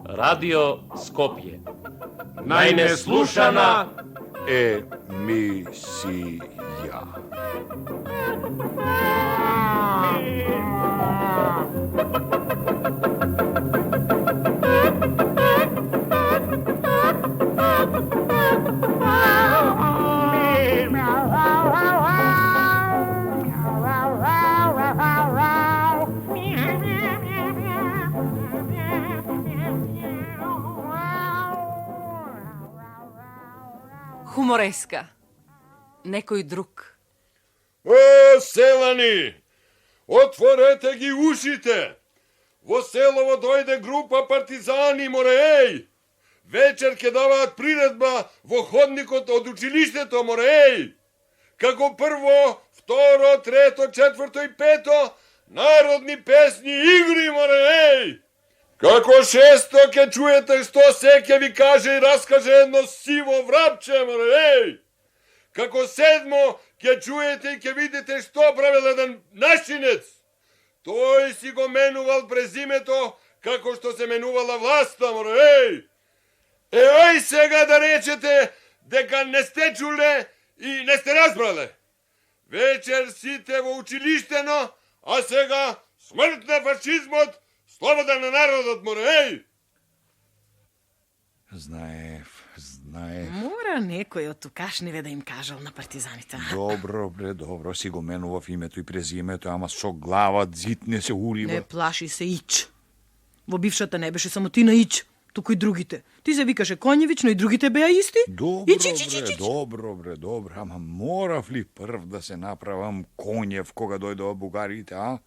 Radio Skopje. Najneslušana emisija. Humoreska. Nekoj drug. O, selani, otvorete gi ušite. Vo selovo dojde grupa partizani, more, ej. Večer ke davat priredba vo hodnikot od učilištето, more, ej. Kako prvo, vtoro, treto, četvrto i peto, narodni pesni igri, more, ej. Kako šesto ke čujete što seke vi kaže i raskaže jedno sivo vrapče, more, ej. Kako sedmo ke čujete i ke vidite što pravi jedan našinec. Той си го менувал презимето, како што се менувала власта, море, ей! Ај сега да речете дека не сте чуле и не сте разбрале. Вечер сите во училиштено, а сега смрт на фашизмот, слобода на народот, море, ей! Знаев. Мора некој од тукашниве да им кажал на партизаните. Добро, си го менував името и презимето, ама со глава зитне се урива. Не плаши се Ич. Во бившата не беше само ти на Ич, туку и другите. Ти се викаше Конјевич, но и другите беа исти. Добро, ама морав ли прв да се направам Конјев кога дојдоа бугарите, а?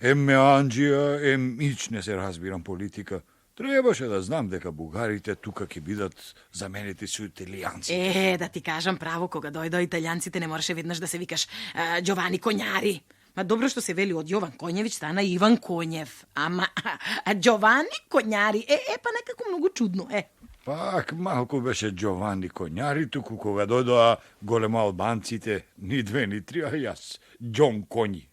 Ем Меанџија, ем Ич не се разбирам политика. Требаше да знам дека бугарите тука ќе бидат заменети со италијанците. Да ти кажам право, кога дојдоа италијанците не мораше веднаш да се викаш Џовани Коњари. Ма добро што се вели од Јован Коњевиќ стана Иван Коњев. Ама Џовани Коњари, па некако многу чудно, Пак малку беше Џовани Коњари, туку кога дојдоа големо албанците, ни две, ни три, а јас, Џон Коњи.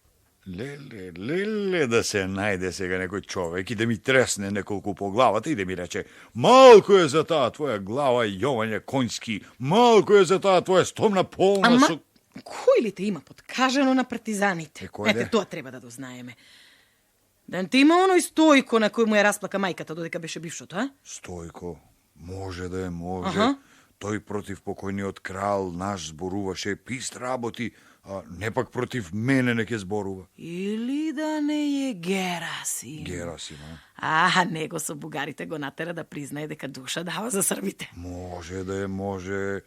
Леле, да се најде сега некој човек и да ми тресне неколку по главата и да ми рече: малку е за таа твоја глава, Јовање Конјски, малку е за таа твоја стомна полна. Ама, кој ли те има подкажано на партизаните? Ете, тоа треба да дознаеме. Да те има оној Стојко на кој му ја расплака мајката додека беше бившото, а? Стојко, може да е, може. Тој против покојниот крал наш зборуваше пист работи, а не пак против мене не ке зборува. Или да не е Герасим. Герасим, него со бугарите го натера да признае дека душа дава за србите. Може да е, може.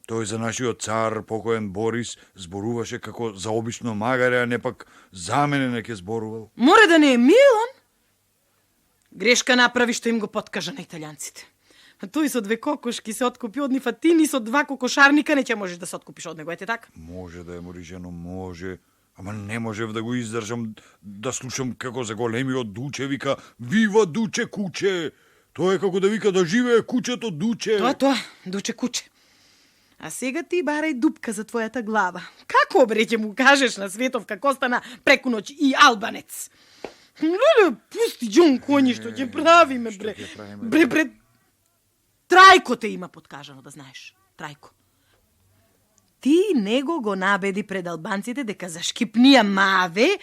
Тој за нашиот цар, покоен Борис, зборуваше како за обично магаре, а не пак за мене не ке зборувал. Море да не е Милан. Грешка направи што им го подкажа на италијанците. Тој со две кокошки се откупи од нив, а ти ни со два кокошарника не ќе можеш да се откупиш од него, ете така? Може да е, Морижано, може. Ама не можев да го издржам, да слушам како за големиот Дуче вика: вива Дуче куче! Тоа е како да вика да живее кучето Дуче. Тоа, Дуче куче. А сега ти барај дупка за твојата глава. Како бре ќе му кажеш на Светов како стана преку ноќ и албанец? Леле, пусти Џон Коњи, што ќе правиме, бре. Бре, Трајко те има подкажано, да знаеш. Трајко. Ти него го набеди пред албанците дека за Шкипнија маве,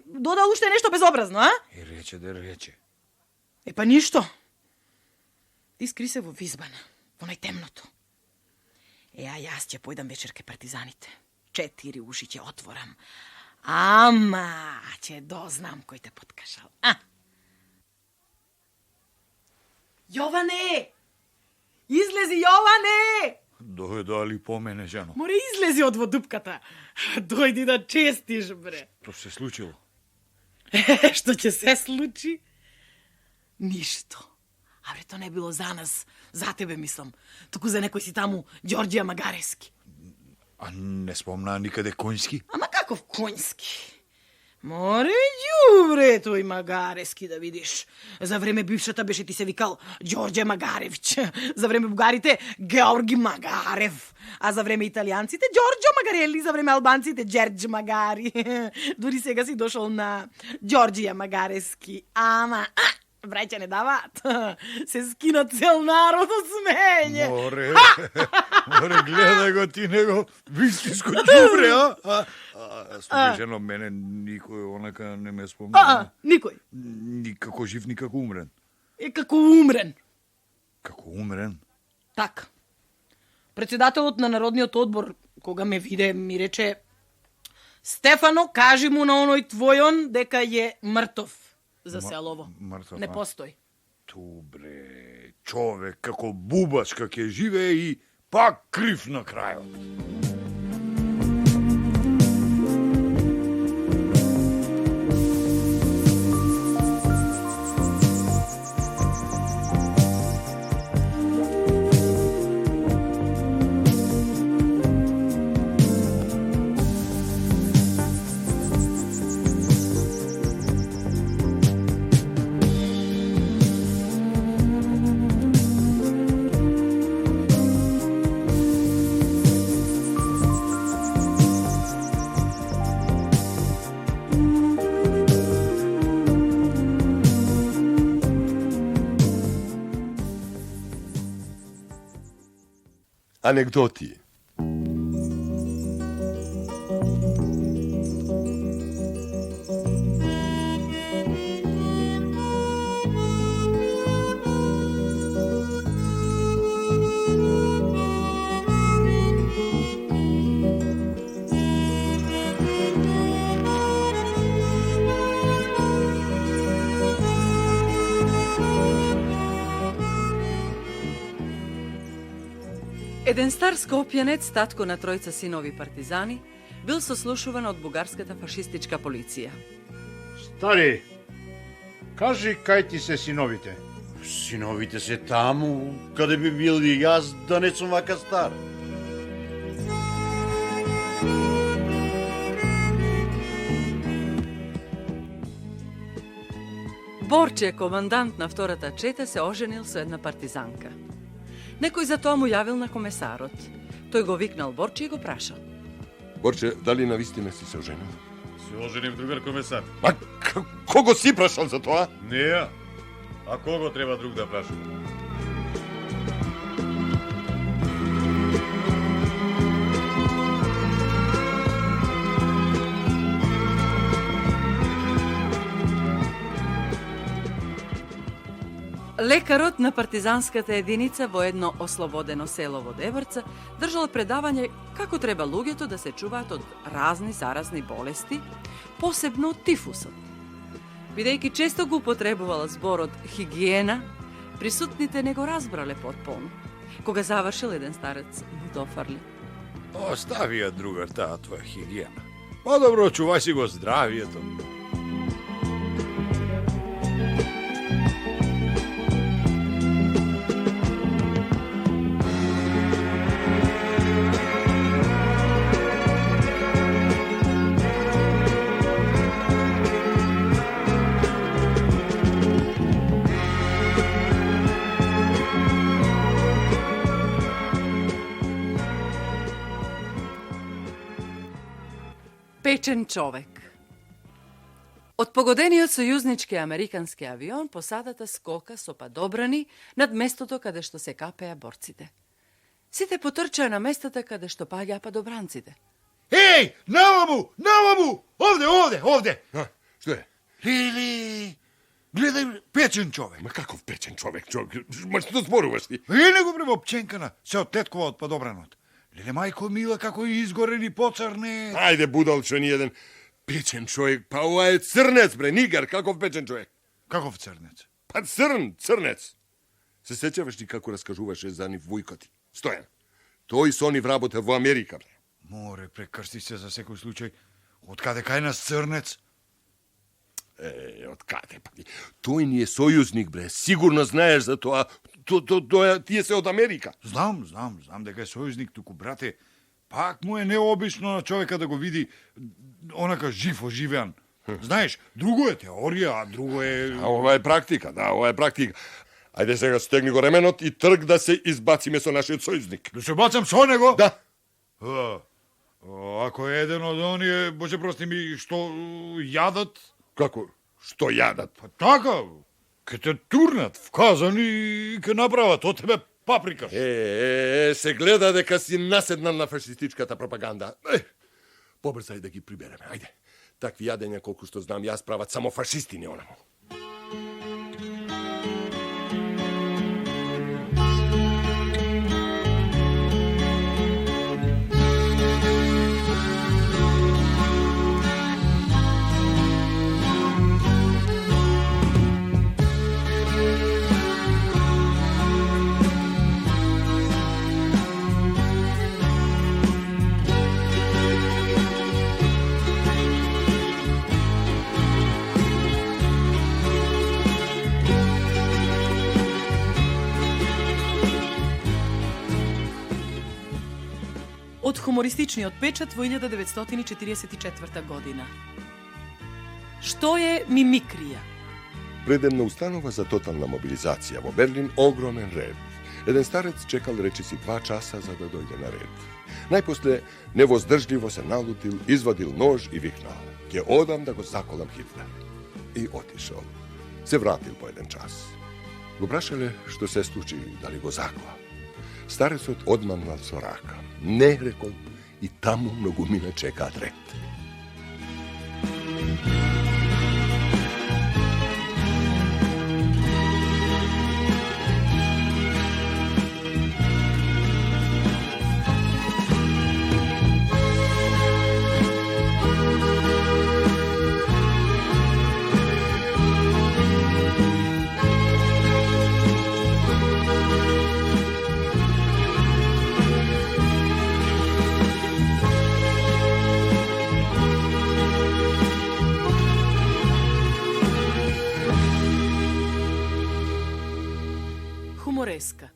додал уште нешто безобразно, а? Рече. Па ништо. Ти скри се во Визбана, во најтемното. А јас ќе појдам вечер ке партизаните. 4 уши ќе отворам. Ама, ќе дознам кој те подкажал. Јоване! Излези, Јоване! Дојде ли по мене, жено? Море, излези од водупката. Дојди да честиш, бре. Што се случило? Што ќе се случи? Ништо. Абре, то не било за нас, за тебе мислам, туку за некој си таму Ѓорđија Магарески. А не спомна никаде конјски? Ама каков конјски? Море ѓубре тој Магарески да видиш. За време бившата беше ти се викал Ѓорđe Магаревич. За време бугарите Георги Магарев. А за време италијанците Ѓорđo Магарели. За време албанците Ѓерđ Магари. Дури сега си дошол на Ѓорđија Магарески. Ама... Браќа не даваат. Се скина цел народ од смење. Море, гледај го ти него вистинско ѓубре, а? Случајно мене никој онака не ме спомна. Никој. Никако жив, никако умрен. Како умрен. Како умрен? Така. Председателот на Народниот одбор, кога ме виде, ми рече: Стефано, кажи му на оној твојон дека е мртов за селово. Мртов, не постои. Ту бре, човек како бубачка ќе живее и пак крив на крајот. Анекдоти. Еден стар скопјанец, татко на тројца синови партизани, бил сослушуван од бугарската фашистичка полиција. Стари, кажи кај ти се синовите? Синовите се таму, каде би бил и јас да не сум вака стар. Борче, командант на втората чета, се оженил со една партизанка. Некој за тоа му јавил на комесарот. Тој го викнал Борче и го прашал: Борче, дали навистина си се оженил? Се оженив, другар комесар. А кого си прашал за тоа? Не ја. А кого треба друг да прашам? Лекарот на партизанската единица во едно ослободено село во Дебрца држал предавање како треба луѓето да се чуваат од разни заразни болести, посебно од тифусот. Бидејќи често го употребувал зборот хигиена, присутните не го разбрале потполно. Кога завршил, еден старец му дофарли: Остави ја, другар, таа твоја хигиена. По-добро чувај си го здравието. Печен човек. Од погодениот сојузнички американски авион посадата скока со падобрани над местото каде што се капеа борците. Сите потрчаа на местата каде што паѓаа падобранците. Еј, наваму! Овде! А, што е? Лили, гледај, печен човек. Ма каков печен човек? Ма што зборуваш ти? Не го превопченкана, се оттеткува од подобранот. Леле, мајко мила, како изгорени поцрне. Ајде, будалчо, ни еден печен човек. Па ова е црнец, бре, нигер, каков печен човек? Каков црнец? Па црнец. Се сеќаваш ти како раскажуваше за нив вујкоти? Стојан. Тој со нив работа во Америка, бре. Море, прекрсти се за секој случај. Од каде кај нас црнец? Od kade pa ti? Той ни е союзник, бре. Сигурно знаеш за тоа. Тие се од Америка. Знам дека е сојузник, туку, брате, пак му е необично на човека да го види онака жив оживеан. Знаеш, друго е теорија, а друго е... А ова е практика, да, ова е практика. Ајде сега стегни го ременот и трг да се избациме со нашиот сојузник. Да се бацам со него? Да. Ако е еден од оние, боже прости ми, што јадат... Како? Што јадат? Па така, ке те турнат в казан и ке направат од тебе паприкаш. Се гледа дека си наседнал на фашистичката пропаганда. Побрзај да ги прибереме, ајде. Такви јадења, колку што знам јас, прават само фашисти, не онаму. Од хумористичниот печат во 1944 година. Што е мимикрија? Предемна установа за тотална мобилизација во Берлин огромен ред. Еден старец чекал речиси 2 часа за да дојде на ред. Најпосле невоздржливо се налутил, извадил нож и викнал: "Ќе одам да го заколам Хитлер." И отишол. Се вратил по 1 час. Го прашале што се случи, дали го закла. Старецот одмамнал со рака. Не, рекол, и таму многумина чекаат ред. Хумореска.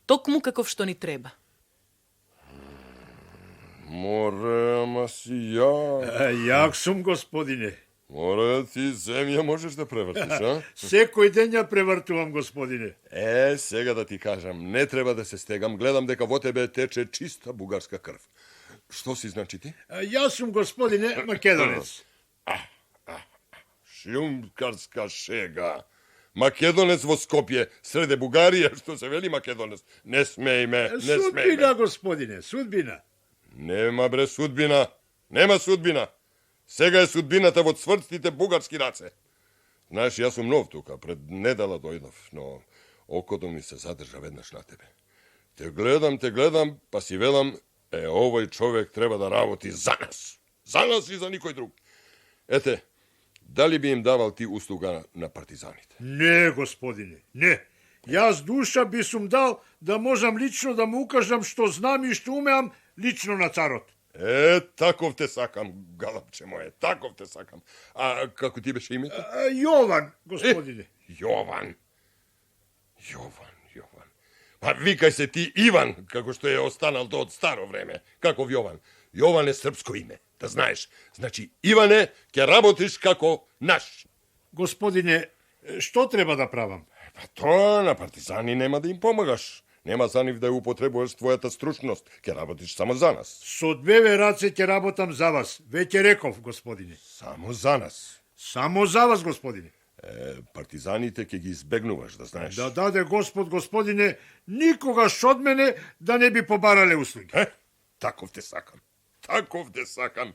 Токму каков што ни треба. Море, ама си ја. Јак сум, господине. Море, ти земја можеш да превртиш, а? Секој ден ја превртувам, господине. Сега да ти кажам, не треба да се стегам, гледам дека во тебе тече чиста бугарска крв. Што си значи ти? Јас сум, господине, македонец. Шумкарска шега. Македонец во Скопје, среде Бугарија, што се вели македонец. Не смеј ме, не смеј Судбина, ме. господине, судбина. Нема бре судбина, нема судбина. Сега е судбината во цврстите бугарски раце. Знаеш, јас сум нов тука, пред недела дојдов, но окото ми се задржа веднаш на тебе. Те гледам, па си велам, овој човек треба да работи за нас. За нас и за никој друг. Ете, дали би им давал ти услуга на партизаните? Не, господине, не. Јас душа би сум дал да можам лично да му укажам што знам и што умеам лично на царот. Таков те сакам, галапче моје, таков те сакам. А како ти беше името? Јован, господине. Јован. Па викај се ти Иван, како што е останал до од старо време. Каков Јован? Јован е српско име, да знаеш. Значи, Иване, ќе работиш како наш. Господине, што треба да правам? Па тоа на партизани нема да им помагаш. Нема за нив да ја употребуваш твојата стручност. Ќе работиш само за нас. Со 2 раце ќе работам за вас. Веќе реков, господине. Само за нас. Само за вас, господине. Партизаните ќе ги избегнуваш, да знаеш. Да даде Господ, господине, никогаш од мене да не би побарале услуги. Таков те сакам. Таков те сакам.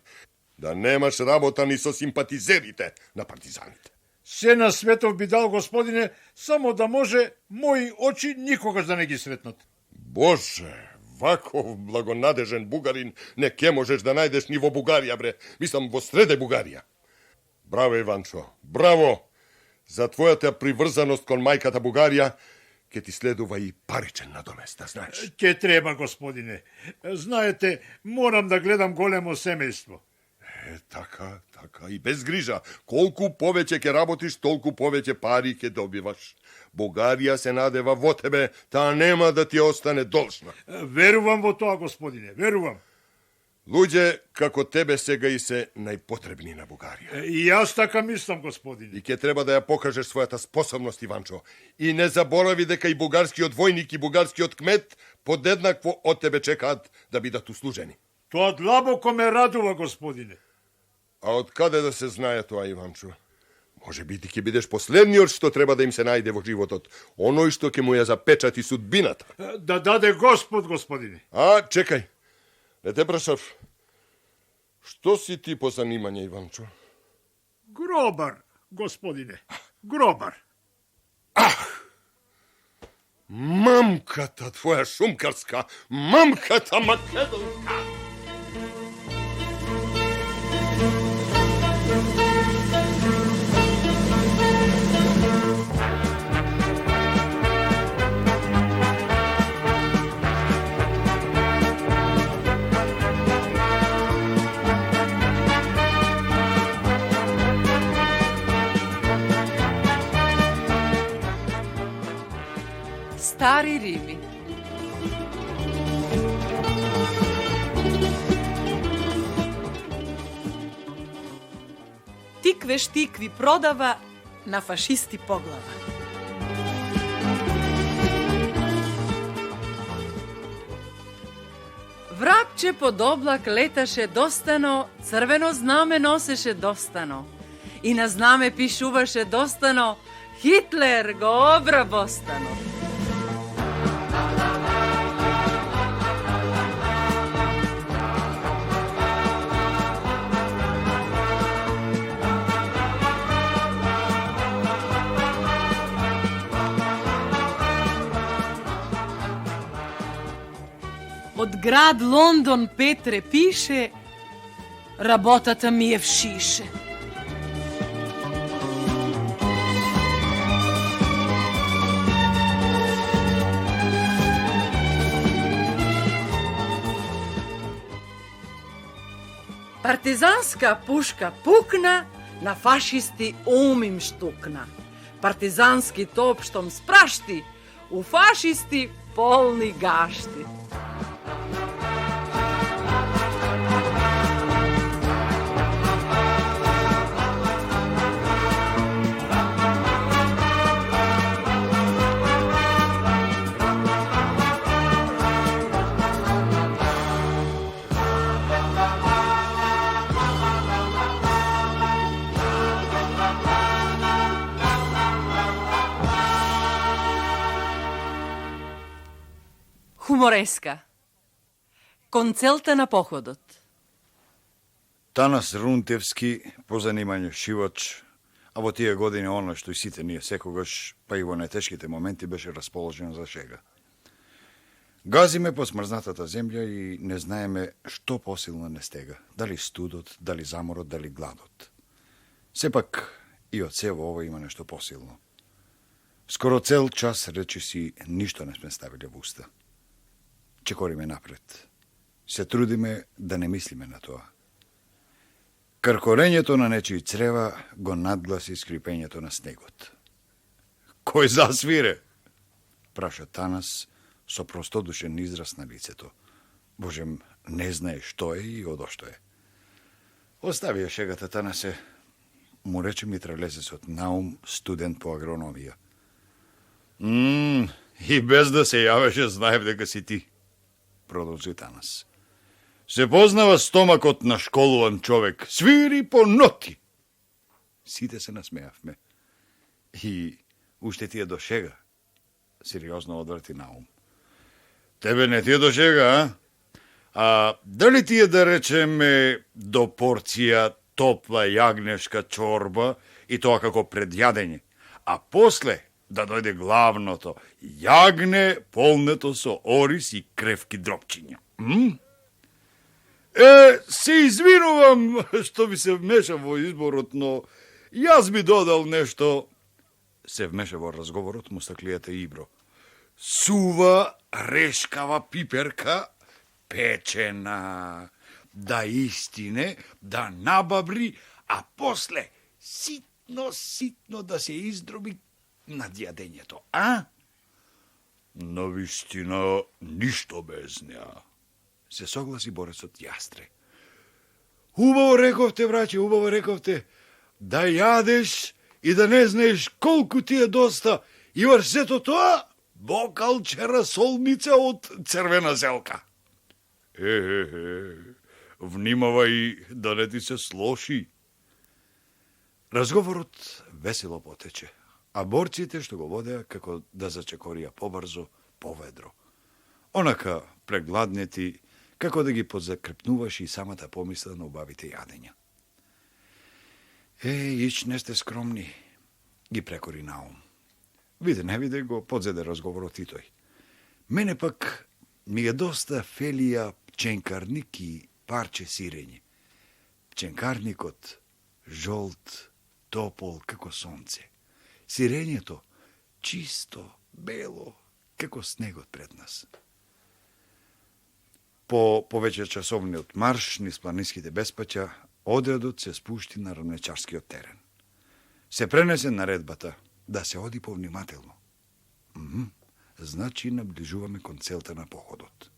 Да немаш работа ни со симпатизерите на партизаните. Се на светов би дал, господине, само да може мои очи никогаш да не ги сретнат. Боже, ваков благонадежен бугарин не ке можеш да најдеш ни во Бугарија, бре. Мислам, во среде Бугарија. Браво, Иванчо, браво! За твојата приврзаност кон мајката Бугарија, ке ти следува и паричен надомест, да знаеш. Ке треба, господине. Знаете, морам да гледам големо семејство. Така, и без грижа. Колку повеќе ќе работиш, толку повеќе пари ќе добиваш. Бугарија се надева во тебе, таа нема да ти остане должна. Верувам во тоа, господине, верувам. Луѓе како тебе сега и се најпотребни на Бугарија. И јас така мислам, господине. И ќе треба да ја покажеш својата способност, Иванчо. И не заборави дека и бугарскиот војник и бугарскиот кмет подеднакво од тебе чекаат да бидат услужени. Тоа длабоко ме радува, господине. А од каде да се знае тоа, Иванчо? Може би ти ќе бидеш последниот што треба да им се најде во животот. Оној што ќе му ја запечати судбината. Да даде Господ, господине. А, чекај. Не те прашав. Што си ти по занимање, Иванчо? Гробар, господине. Гробар. Мамката твоја шумкарска, мамката македонска. Стари риби. Тиквеш тикви продава, на фашисти поглава. Врапче под облак леташе достано, црвено знаме носеше достано. И на знаме пишуваше достано, Хитлер го обрабостано. Од град Лондон Петре пише, работата ми е в шише. Партизанска пушка пукна, на фашисти ум им штукна. Партизански топ штом спрашти, у фашисти полни гашти. Хумореска. Кон целта на походот. Танас Рунтевски, по занимање шивач, а во тие години оно што и сите ние секогаш, па и во најтешките моменти беше расположен за шега. Газиме по смрзнатата земја и не знаеме што посилно не стега, дали студот, дали заморот, дали гладот. Сепак и од сево ова има нешто посилно. Скоро цел час речиси ништо не сме ставиле во уста. Чекориме напред. Се трудиме да не мислиме на тоа. Кркорењето на нечии црева го надгласи скрипењето на снегот. Кој засвире? Праша Танас со простодушен израз на лицето. Божем, не знае што е и одошто е. Остави ја шегата, Танасе, му рече митралезецот Наум, студент по агрономија. И без да се јавеше, знаев дека си ти, продолжи Танас. Се познава стомакот на школуван човек. Свири по ноти. Сите се насмеавме. И уште ти е до шега, сериозно одврти Наум. Тебе не ти е до шега, а дали ти е да речеме до порција топла јагнешка чорба и тоа како предјадење, а после да дојде главното, јагне полнето со ориз и кревки дропчиња. Се извинувам што ви се вмешам во изборот, но јас би додал нешто. Се вмеша во разговорот мустаклијата Ибро. Сува решкава пиперка, печена, да истине, да набабри, а после ситно да се издроби над јадењето, а? На вистина, ништо без неа, се согласи борецот Јастре. Убаво рековте, браќе, убаво рековте, да јадеш и да не знаеш колку ти е доста, и врз сето тоа, бокалче расолница од црвена зелка. Внимавај да не ти се слоши. Разговорот весело потече, а борците што го водеа како да зачекорија побрзо, поведро. Онака прегладнети, како да ги подзакрепнуваш и самата помисла на убавите јадења. Ич не сте скромни, ги прекори Наум. Виде, не виде, го подзеде разговорот и тој. Мене пак ми е доста фелија пченкарник и парче сирење. Пченкарникот жолт, топол, како сонце. Сирењето чисто, бело, како снегот пред нас. По повеќе часовниот марш низ планинските беспаќа, одредот се спушти на рамнечарскиот терен. Се пренесе наредбата да се оди повнимателно. Значи наближуваме кон целта на походот.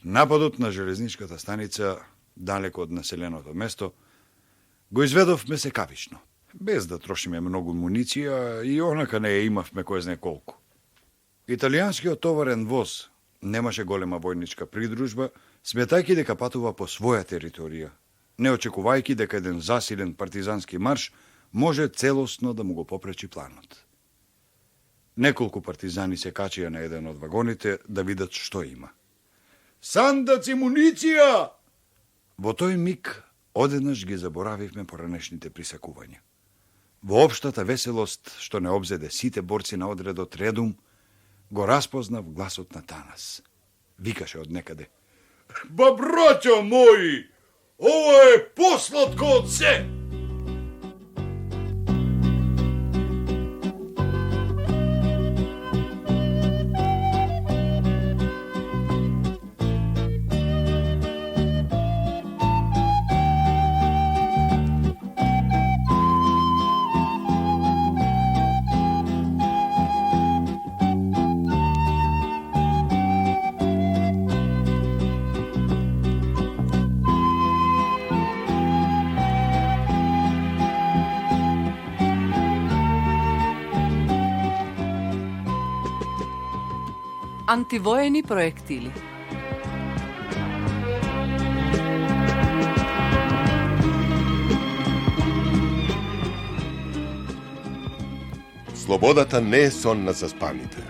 Нападот на железничката станица, далеко од населеното место, го изведовме секавично, без да трошиме многу муниција и онака не ја имавме кој знае колку. Италијанскиот товарен воз немаше голема војничка придружба, сметајќи дека патува по своја територија, не очекувајќи дека еден засилен партизански марш може целосно да му го попречи планот. Неколку партизани се качија на еден од вагоните да видат што има. Сандаци муниција! Во тој миг одеднаш ги заборавивме поранешните присакувања. Во општата веселост што не обзеде сите борци на одредот редум, го распознав гласот на Танас. Викаше од некаде: Ба, браќа мои, ова е посладко од се! Антивоени проектили. Слободата не е сон на заспаните.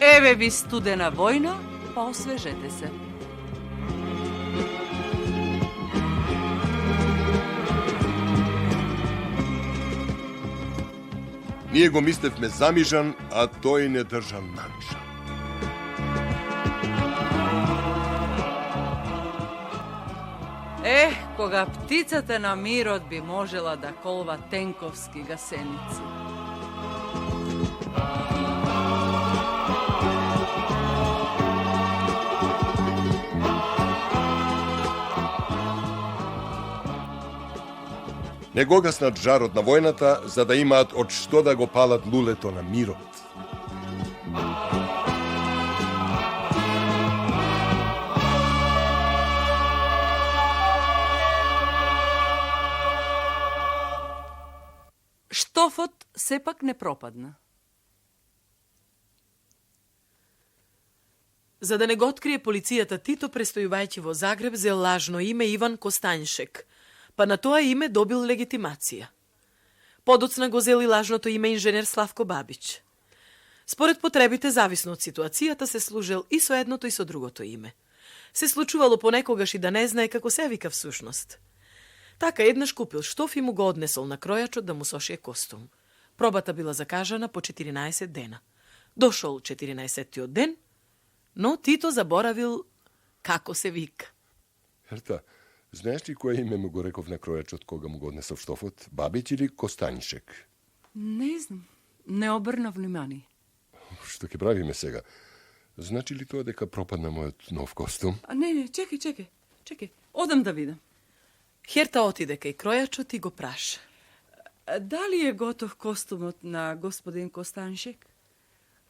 Еве ви студена војна, па освежете се. Ние го мислевме замижан, а тој не држан намишан. Кога птицата на мирот би можела да колва тенковски гасеници. Не го гаснат жарот на војната, за да имаат од што да го палат лулето на мирот. Штофот сепак не пропадна. За да не го открие полицијата, Тито, престојувајќи во Загреб, зел лажно име Иван Костанјшек, па на тоа име добил легитимација. Подоцна го зел и лажното име инженер Славко Бабич. Според потребите, зависно од ситуацијата, се служел и со едното и со другото име. Се случувало понекогаш и да не знае како се вика всушност. Така еднаш купил штоф и му го однесол на кројачот да му сошие костум. Пробата била закажана по 14 дена. Дошол 14-тиот ден, но Тито заборавил како се вика. Ерта, Знаеш ли кое име му го реков на кројачот кога му го однесов штофот? Бабиć или Костанјшек? Не знам, не обрна внимание. Што ќе правиме сега? Значи ли тоа дека пропадна мојот нов костум? Не, чекай, одам да видам. Херта отиде кај кројачот и го праша. Дали е готов костумот на господин Костаншек?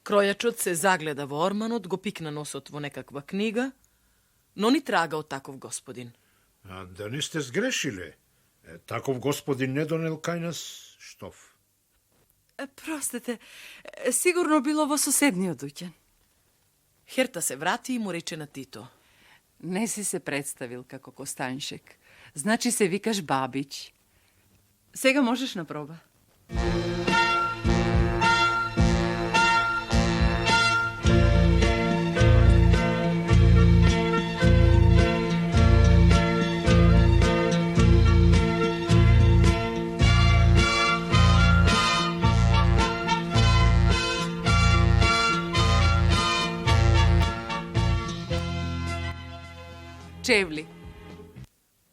Кројачот се загледа во орманот, го пикна носот во некаква книга, но ни трага од таков господин. А да не сте сгрешиле? Таков господин не донел кај нас штоф. Простете, сигурно било во соседниот дуќан. Херта се врати и му рече на Тито. Не си се представил како Костаншек. Значи се викаш Бабиć. Сега можеш на проба. Чевли.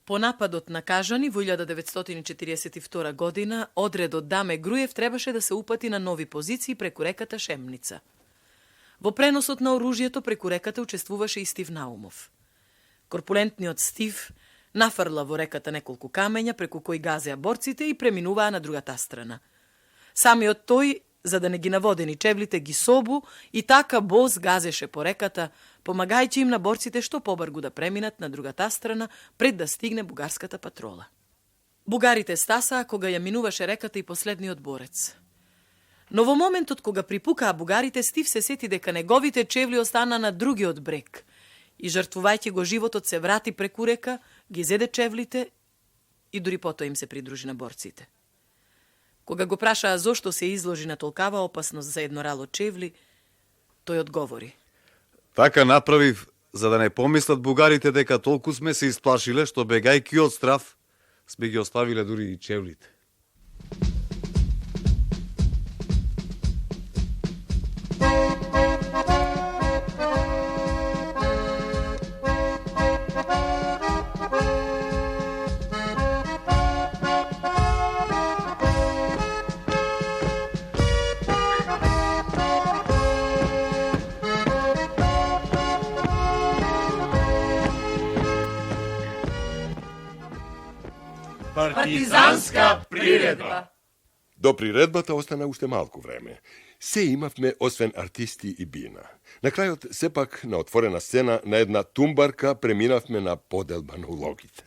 По нападот на Кажани во 1942 година, одредот Даме Груев требаше да се упати на нови позиции преку реката Шемница. Во преносот на оружјето преку реката учествуваше и Стив Наумов. Корпулентниот Стив нафрла во реката неколку камења преку кои газеа борците и преминуваа на другата страна. Самиот тој, за да не ги наводени чевлите, ги собу и така боз газеше по реката, помагајќи им на борците што побргу да преминат на другата страна пред да стигне бугарската патрола. Бугарите стасаа кога ја минуваше реката и последниот борец. Но во моментот кога припукаа бугарите, Стив се сети дека неговите чевли остана на другиот брег и жртвувајќи го животот се врати преку река, ги зеде чевлите и дури потоа им се придружи на борците. Кога го прашаа зошто се изложи на толкава опасност за еднорало чевли, тој одговори. Така направив, за да не помислат бугарите дека толку сме се исплашиле, што бегајќи од страв, сме ги оставиле дури и чевлите. Партизанска приредба. До приредбата остана уште малку време. Се имавме освен артисти и бина. На крајот, сепак, на отворена сцена, на една тумбарка преминавме на поделба на улогите.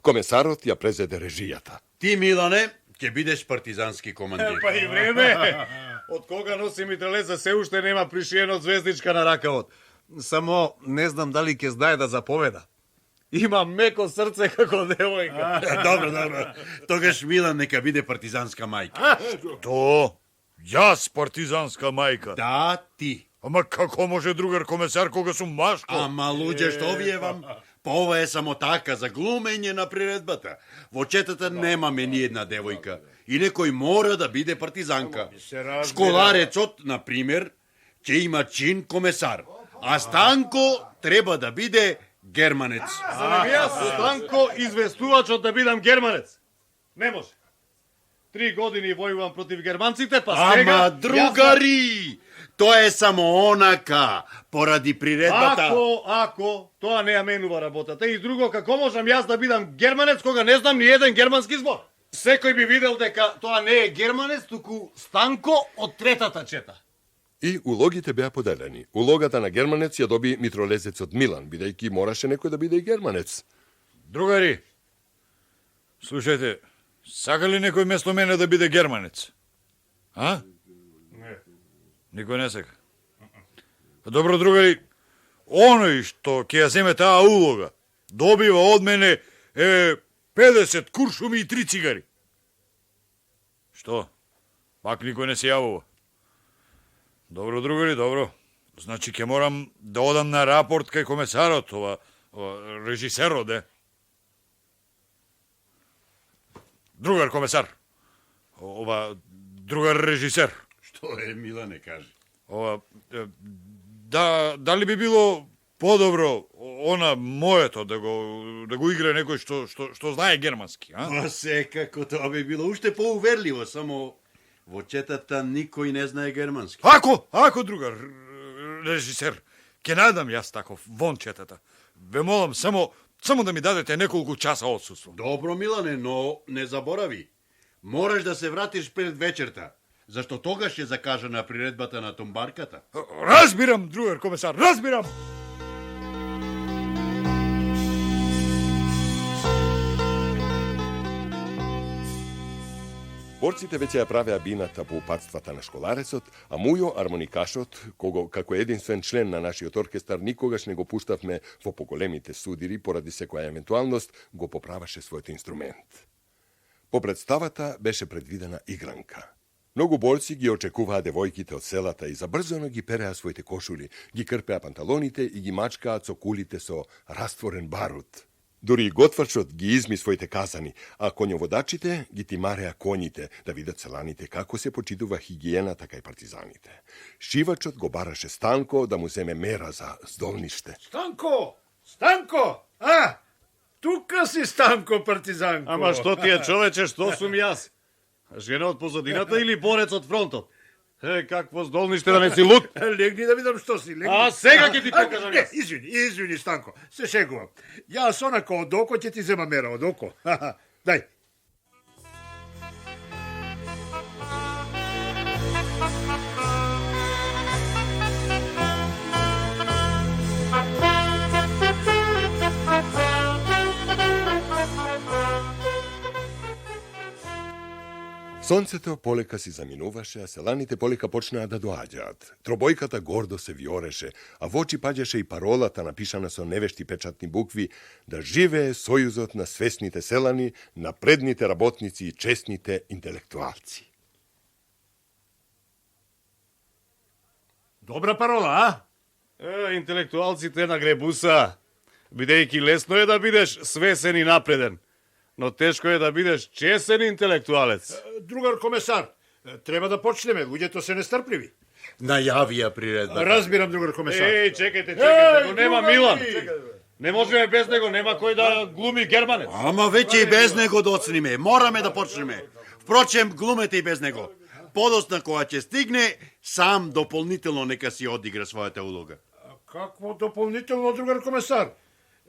Комесарот ја презеде режијата. Ти, Милане, ќе бидеш партизански командир. Па и време! Од кога носи митралеца се уште нема пришиено звездичка на ракавот. Само не знам дали ќе знае да заповеда. Има меко срце како девојка. Добро. Тогаш Милан нека биде партизанска мајка. То? Јас партизанска мајка? Да, ти. Ама како може другар комесар кога сум машко? Ама луѓе, што вие вам? Па ова е само така за глумење на приредбата. Во четата немаме ни една девојка. И некој мора да биде партизанка. Школарецот, на пример, ќе има чин комесар. А Станко треба да биде германец. За не би јас, Станко, известувачот да бидам германец. Не може. 3 години војувам против германците, па сега... Ама, другари! Тоа е само онака, поради приредбата... Ако, тоа не ја менува работата. И друго, како можам јас да бидам германец кога не знам ни еден германски збор? Секој би видел дека тоа не е германец, туку Станко од третата чета. И улогите беа поделени. Улогата на германец ја доби митролезецот Милан, бидејќи мораше некој да биде и германец. Другари, слушајте, сака ли некој место мене да биде германец? А? Не. Никој не сака. Добро, другари, оној што ќе ја земе таа улога, добива од мене 50 куршуми и 3 цигари. Што? Пак никој не се јавува. Добро, другари, добро. Значи ќе морам да одам на рапорт кај комесарот, ова режисерот, де. Другар комесар. Ова другар режисер. Што е, Милане, кажи? Ова дали би било подобро она моето да го игра некој што знае германски, а? Па секако тоа би било уште поуверливо, само во четата никој не знае германски. Ако другар режисер, ќе најдам јас таков вон четата. Ве молам само да ми дадете неколку часа отсуство. Добро, Милане, но не заборави. Мораш да се вратиш пред вечерта, зашто тогаш ќе закажа на приредбата на тумбарката. Разбирам, другар комесар, разбирам! Борците веќе ја правеа бината по упатствата на школарецот, а Мујо, армоникашот, кого како единствен член на нашиот оркестар никогаш не го пуштавме во поголемите судири поради секоја евентуалност, го поправаше својот инструмент. По представата беше предвидена игранка. Многу борци ги очекуваа девојките од селата и забрзано ги переа своите кошули, ги крпеа панталоните и ги мачкаа цокулите со растворен барут. Дори и готвачот ги изми своите казани, а коњоводачите ги тимареа коњите да видат селаните како се почитува хигиената кај партизаните. Шивачот го бараше Станко да му земе мера за здолниште. Станко! Тука си, Станко, партизанко. Ама што ти е, човече, што сум јас? Жена од позадината или борец од фронтот? Какво здолниште да не си луд? Легни да видам што си, легни. А сега ќе ти покажам јас. Извини, Станко, се шегувам. Јас онако од око ќе ти зема мера, од око. Дај. Сонцето полека си заминуваше, а селаните полека почнаа да доаѓаат. Тробојката гордо се виореше, а во очи паѓаше и паролата напишана со невешти печатни букви да живее сојузот на свесните селани, напредните работници и честните интелектуалци. Добра парола, Интелектуалците на гребуса, бидејќи лесно е да бидеш свесен и напреден, но тешко е да бидеш чесен интелектуалец. Другар комесар, треба да почнеме, луѓето се нестрпливи. Најавија приредбата. Разбирам, другар комесар. Чекајте, го нема Милан. Не можеме без него, нема кој да глуми германец. Ама веќе и без него доцниме, мораме да почнеме. Впрочем, глумете и без него. Подосна кога ќе стигне, сам дополнително нека си одигра својата улога. Какво дополнително, другар комесар?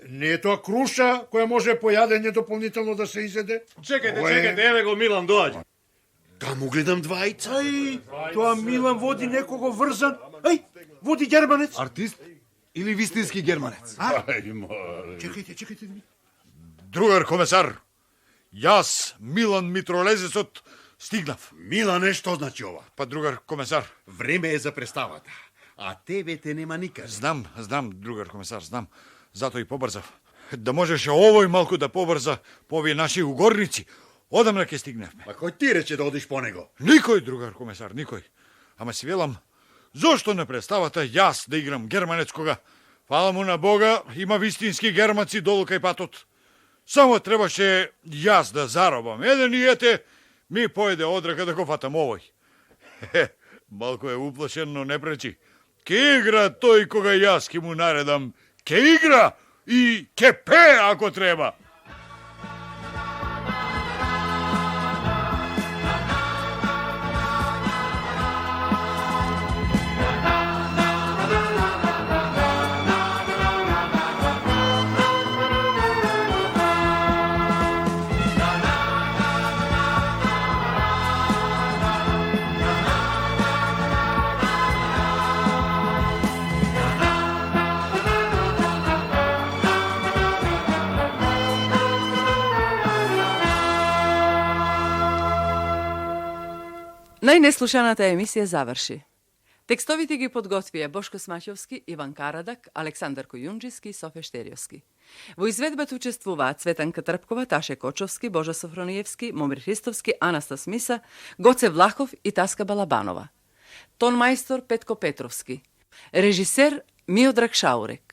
Не е тоа круша која може по јадење дополнително да се изеде? Чекајте, еве го Милан доаѓа. Таму гледам двајца. Тоа Милан води некого врзан. Води германец. Артист или вистински германец? Чекајте. Другар комесар, јас, Милан Митролезецот, стигнав. Милане, што значи ова? Па, другар комесар. Време е за представата, а тебе те нема никаде. Знам, другар комесар, знам. Зато и побрзав. Да можеше овој малку да побрза по овие наши угорници. Одамна ќе стигневме. Па кој ти рече да одиш по него? Никој, другар комесар, никој. Ама си велам, зошто не представата јас да играм германец кога, фала му на Бога, има вистински германци долу кај патот. Само требаше јас да заробам. Еден и ете, ми поеде одрака да го фатам овој. Малку е уплашен, но не пречи. Ке игра тој кога јас ке му наредам. Ке игра и ке пее ако треба. Најнеслушаната емисија заврши. Текстовите ги подготвија Бошко Смаќовски, Иван Карадак, Александар Којунџиски и Софе Штериовски. Во изведбата учествуваат Цветанка Трпкова, Таше Кочовски, Божа Софрониевски, Момир Христовски, Анастас Миса, Гоце Влахов и Таска Балабанова. Тон мајстор Петко Петровски. Режисер Миодраг Шаурек.